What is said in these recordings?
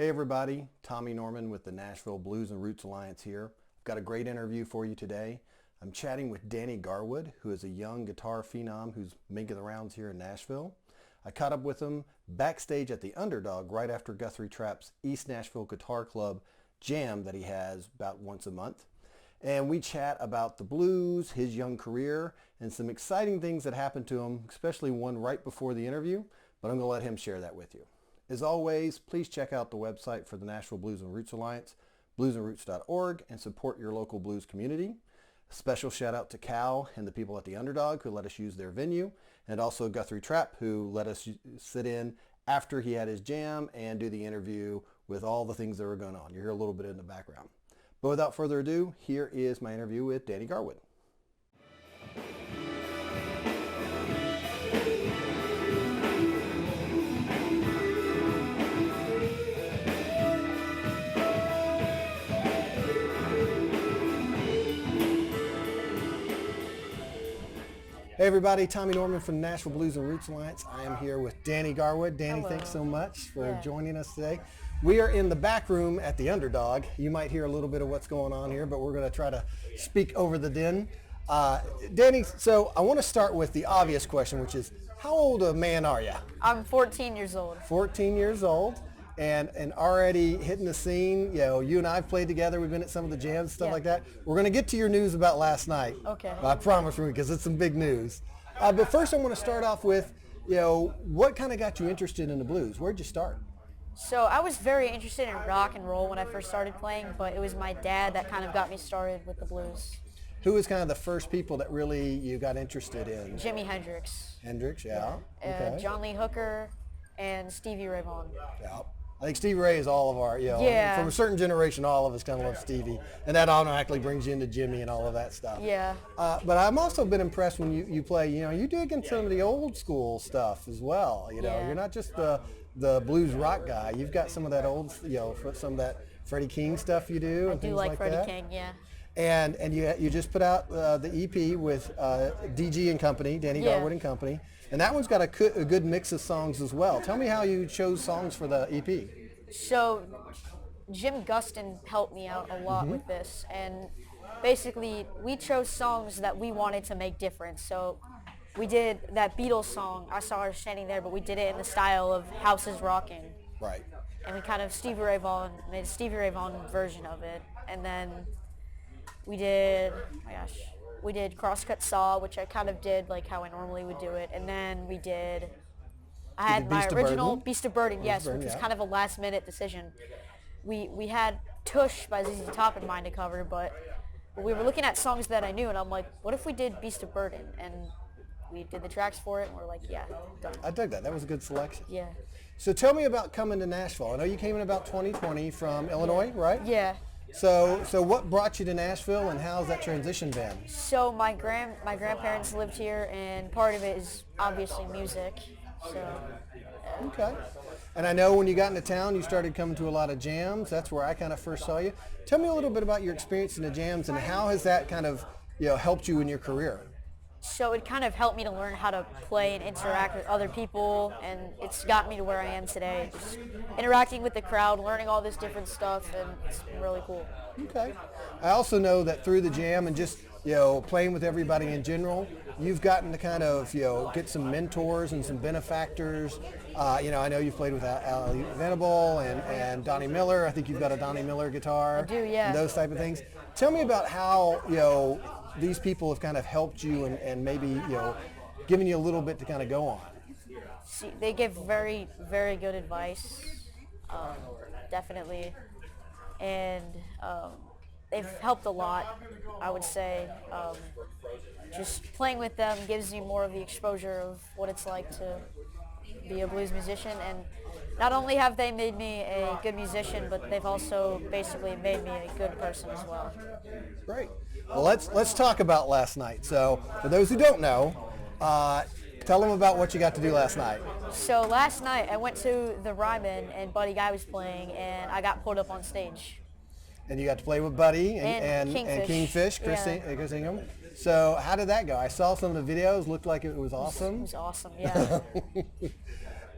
Hey everybody, Tommy Norman with the Nashville Blues and Roots Alliance here. I've got a great interview for you today. I'm chatting with Danny Garwood, who is a young guitar phenom who's making the rounds here in Nashville. I caught up with him backstage at the Underdog right after Guthrie Trapp's East Nashville Guitar Club jam that he has about once a month. And we chat about the blues, his young career, and some exciting things that happened to him, especially one right before the interview, but I'm going to let him share that with you. As always, please check out the website for the Nashville Blues and Roots Alliance, bluesandroots.org, and support your local blues community. A special shout out to Cal and the people at the Underdog who let us use their venue, and also Guthrie Trapp who let us sit in after he had his jam and do the interview with all the things that were going on. You hear a little bit in the background. But without further ado, here is my interview with Danny Garwood. Hey everybody, Tommy Norman from the Nashville Blues and Roots Alliance. I am here with Danny Garwood. Danny, Hello. Thanks so much for joining us today. We are in the back room at the Underdog. You might hear a little bit of what's going on here, but we're going to try to speak over the din. Danny, so I want to start with the obvious question, which is, how old a man are you? I'm 14 years old. 14 years old. And already hitting the scene. You know, you and I have played together. We've been at some of the jams, stuff like that. We're going to get to your news about last night. Okay. I promise you, because it's some big news. But first I want to start off with, you know, what kind of got you interested in the blues? Where'd you start? So I was very interested in rock and roll when I first started playing, but it was my dad that kind of got me started with the blues. Who was kind of the first people that really you got interested in? Jimi Hendrix. Hendrix, yeah. Okay. John Lee Hooker and Stevie Ray Vaughan. Yeah. I think Stevie Ray is all of our, you know, from a certain generation, all of us kind of love Stevie. And that automatically brings you into Jimmy and all of that stuff. Yeah. But I've also been impressed when you play, you know, you dig in some of the old school stuff as well. You know, you're not just the blues rock guy. You've got some of that old, you know, some of that Freddie King stuff you do. I and do things like Freddie that. King, yeah. And you just put out the EP with DG and Company, Danny Garwood and Company. And that one's got a good mix of songs as well. Tell me how you chose songs for the EP. So Jim Guston helped me out a lot with this. And basically, we chose songs that we wanted to make different. So we did that Beatles song, I Saw Her Standing There, but we did it in the style of House is Rockin'. Right. And we kind of made a Stevie Ray Vaughan version of it. And then we did, we did Crosscut Saw, which I kind of did like how I normally would do it. And then we did, I had my original Beast of Burden, yes, which was kind of a last minute decision. We had Tush by ZZ Top in mind to cover, but we were looking at songs that I knew, and I'm like, what if we did Beast of Burden? And we did the tracks for it, and we're like, yeah, done. I dug that. That was a good selection. Yeah. So tell me about coming to Nashville. I know you came in about 2020 from Illinois, right? Yeah. So what brought you to Nashville, and how's that transition been? So my grandparents lived here, and part of it is obviously music. So. Okay. And I know when you got into town, you started coming to a lot of jams. That's where I kind of first saw you. Tell me a little bit about your experience in the jams, and how has that kind of, you know, helped you in your career? So it kind of helped me to learn how to play and interact with other people, and it's got me to where I am today. Just interacting with the crowd, learning all this different stuff, and it's been really cool. Okay. I also know that through the jam and just, you know, playing with everybody in general, you've gotten to kind of, you know, get some mentors and some benefactors. You know, I know you've played with Ali Venable and Donnie Miller. I think you've got a Donnie Miller guitar. I do, yeah. And those type of things. Tell me about how, you know, these people have kind of helped you and maybe, you know, given you a little bit to kind of go on. See, they give very, very good advice, definitely. And they've helped a lot, I would say. Just playing with them gives you more of the exposure of what it's like to be a blues musician. And not only have they made me a good musician, but they've also basically made me a good person as well. Great. Well, let's talk about last night. So for those who don't know, tell them about what you got to do last night. So last night I went to the Ryman and Buddy Guy was playing, and I got pulled up on stage. And you got to play with Buddy and Kingfish, Chris Ingham. So how did that go? I saw some of the videos. Looked like it was awesome. It was awesome, yeah.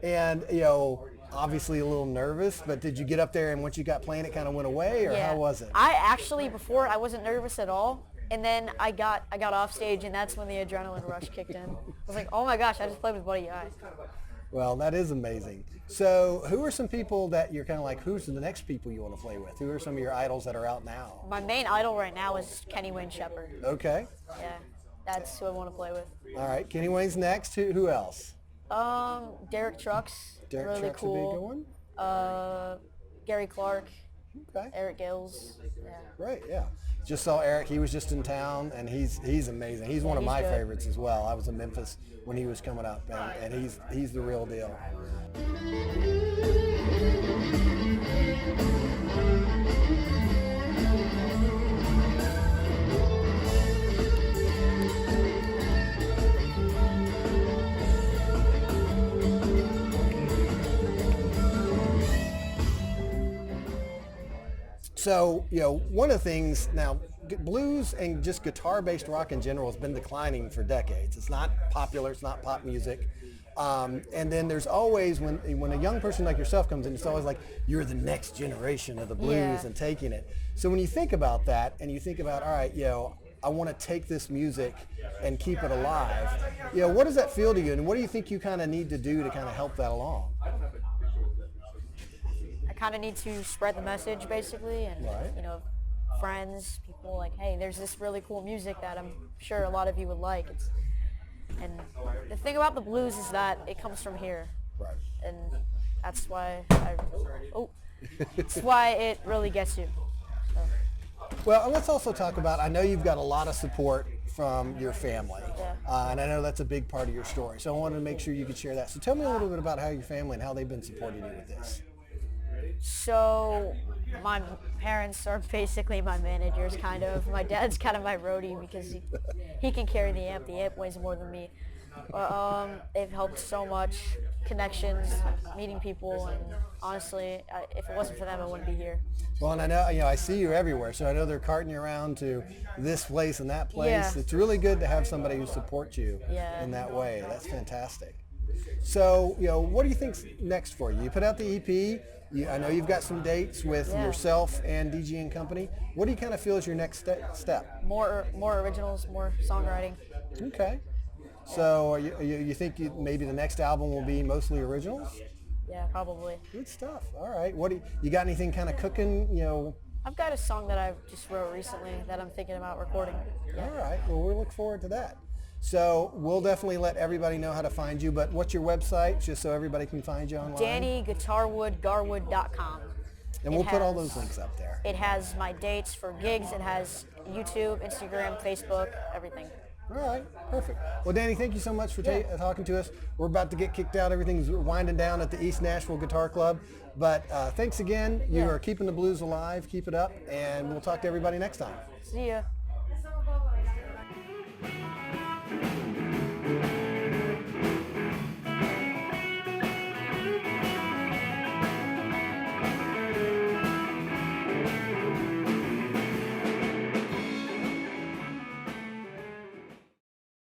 And, you know, obviously a little nervous, but did you get up there and once you got playing it kind of went away, or how was it? I actually, before, I wasn't nervous at all. And then I got off stage, and that's when the adrenaline rush kicked in. I was like, oh my gosh, I just played with Buddy Guy. Well, that is amazing. So who are some people that you're kind of like, who's the next people you want to play with? Who are some of your idols that are out now? My main idol right now is Kenny Wayne Shepherd. Okay. Yeah, that's who I want to play with. All right, Kenny Wayne's next. Who else? Derek Trucks. Derek really Trucks cool. would be a good one. Gary Clark. Okay. Eric Gills. Yeah. Great, yeah. Just saw Eric. He was just in town, and he's amazing. He's one of my favorites as well. I was in Memphis when he was coming up, and he's the real deal. So, one of the things now, blues and just guitar-based rock in general has been declining for decades. It's not popular. It's not pop music. And then there's always, when a young person like yourself comes in, it's always like, you're the next generation of the blues and taking it. So when you think about that and you think about, all right, I want to take this music and keep it alive, what does that feel to you? And what do you think you kind of need to do to kind of help that along? Kind of need to spread the message basically, and friends, people, like, hey, there's this really cool music that I'm sure a lot of you would like. And the thing about the blues is that it comes from here, right? And that's why it's why it really gets you. So. Well, and let's also talk about, I know you've got a lot of support from your family, and I know that's a big part of your story, so I wanted to make sure you could share that. So tell me a little bit about how your family and how they've been supporting you with this. So my parents are basically my managers, kind of. My dad's kind of my roadie because he can carry the amp. The amp weighs more than me. They've helped so much, connections, meeting people, and honestly, if it wasn't for them, I wouldn't be here. Well, and I know, I see you everywhere, so I know they're carting you around to this place and that place. Yeah. It's really good to have somebody who supports you in that way. That's fantastic. So, what do you think's next for you? You put out the EP. I know you've got some dates with yourself and DG and Company. What do you kind of feel is your next step? More originals, more songwriting. Okay. So you think maybe the next album will be mostly originals? Yeah, probably. Good stuff. All right. What you got anything kind of cooking? I've got a song that I just wrote recently that I'm thinking about recording. Yeah. All right. Well, we'll look forward to that. So we'll definitely let everybody know how to find you, but what's your website, just so everybody can find you online? DannyGuitarwood.Garwood.com. And we'll put all those links up there. It has my dates for gigs. It has YouTube, Instagram, Facebook, everything. All right, perfect. Well, Danny, thank you so much for talking to us. We're about to get kicked out. Everything's winding down at the East Nashville Guitar Club. But thanks again. You are keeping the blues alive. Keep it up, and we'll talk to everybody next time. See ya.